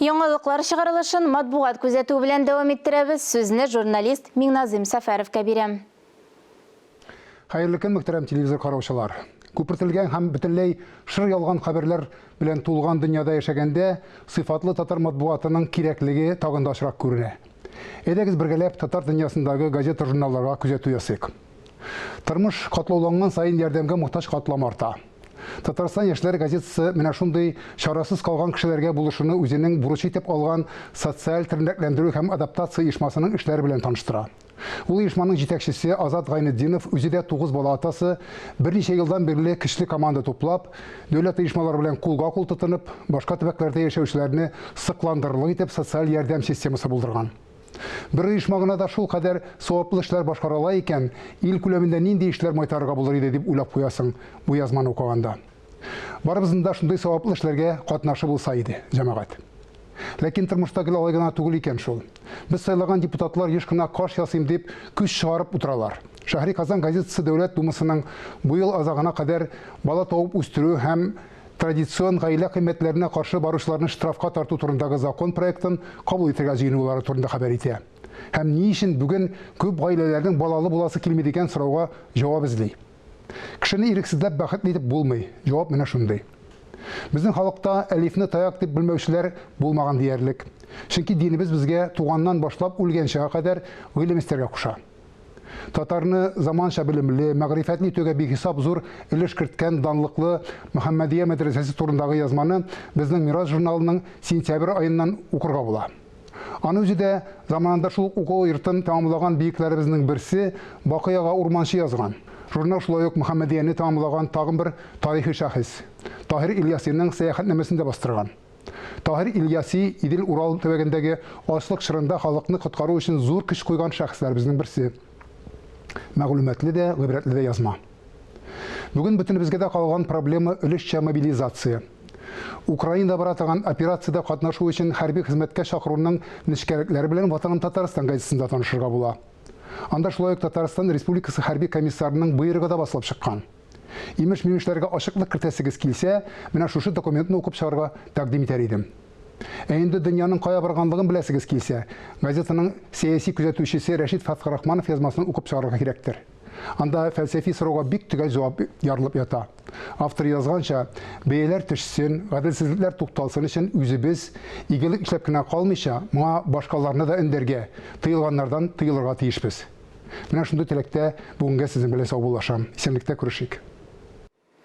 Яңалыклар чыгарылышын матбугат күзәтү белән дәвам иттерәбез. Сүзне журналист Миңназым Сәфәровка бирәм. Хәерле көн, мөхтәрәм телевизор караучылар. Күпертелгән һәм бөтенләй шыр ялган хәбәрләр белән тулган дөньяда яшәгәндә сыйфатлы татар матбугатының кирәклеге тагын да ашрак күренә. Әйдәгез бергәләп татар дөньясындагы газета журналларга күзәтү ясыйк. Тормыш катлауланган сайын ярдәмгә мохтаҗ катлам арта. Татарстан яшьләр газетасы менә шундый чарасыз калган кешеләргә булышуны үзенең бурычы итеп алган социаль тернәкләндерү һәм адаптация оешмасының эшләре белән таныштыра. Ул оешманың җитәкчесе Азат Гайнетдинов үзе дә 9 бала атасы берничә елдан бирле көчле команда туплап, дәүләт оешмалары белән кулга-кул тотынып, башка төбәкләрдә яшәүчеләрне сыкландырырлык итеп социаль ярдәм системасы булдырган. Бер оешма гына да шул кадәр саваплы эшләр башкарыла икән, ил күләмендә нинди эшләр майтарырга булыр иде дип уйлап куясың бу язманы укыганда. Барыбызның да шундый саваплы эшләргә катнашы булса иде, җәмәгать. Ләкин тормышта гел алай гына түгел икән шул. Без сайлаган депутатлар еш кына каш ясыйм дип күз чыгарып утыралар. Шәһри Казан газетасы Дәүләт Думасының бу ел азагына кадәр бала табып үстерү һәм традицион гаилә кыйммәтләренә каршы баручыларны штрафка тарту турындагы закон проектын кабул итәргә җыенулары турында хәбәр итә. Һәм ни өчен бүген күп гаиләләрнең балалы буласы килми дигән сорауга җавап эзли. Кешене ирексезләп бәхетле итеп булмый. Җавап менә шундый. Безнең халыкта әлифне таяк дип белмәүчеләр булмаган диярлек. Чөнки динебез безгә туганнан башлап үлгәнчәгә кадәр гыйлем истәргә куша. Татарны заманча белемле, мәгърифәтле итүгә бихисап зур өлеш керткән данлыклы Мөхәммәдия мәдрәсәсе турындагы язманы безнең Мирас журналының сентябрь аеннан укырга була. Аны үзе дә заманында шул уку йортын тәмамлаган биекләребезнең берсе Бакыяга Урманчы язган. Журнал шулай ук Мөхәммәдияне тәмамлаган тагын бер тарихи шәхес Таһир Ильясиның сәяхәтнамәсендә бастырган. Таһир Ильяси Идел Урал төбәгендәге ачлык чорында халыкны коткару өчен зур көч куйган шәхесләребезнең берсе. Мәгълүматлы да, гыйбрәтле дә язма. Бүген бөтенебезгә дә калган проблема өлешчә мобилизация. Украинада бара торган операциядә катнашу өчен хәрби хезмәткә чакыруның нечкәлекләре белән Ватаным Татарстан газетасында танышырга була. Анда шулай ук Татарстан Республикасы хәрби комиссарының боерыгы да басылып чыккан. Имеш-мимешләргә ачыклык кертәсегез килсә, менә шушы документны укып чыгарга тәкъдим итәр идем. Инде дөньяның кая барганлыгын беләсегез килсә, газетаның сәяси күзәтүчесе Рәшит Фатхарахманов язмасын укып чыгарга кирәктер. Анда фәлсәфи сорауга бик төгәл җавап ярылып ята. Автор язганча, бәяләр төшсен, гаделсезлекләр тукталсын өчен үзебез игелек эшләп кенә калмыйча, моңа башкаларны да өндәргә, тыелганнардан тыелырга тиешбез. Менә шундый теләктә бүгенгә сезнең белән саубуллашам. Исәнлектә күрешик.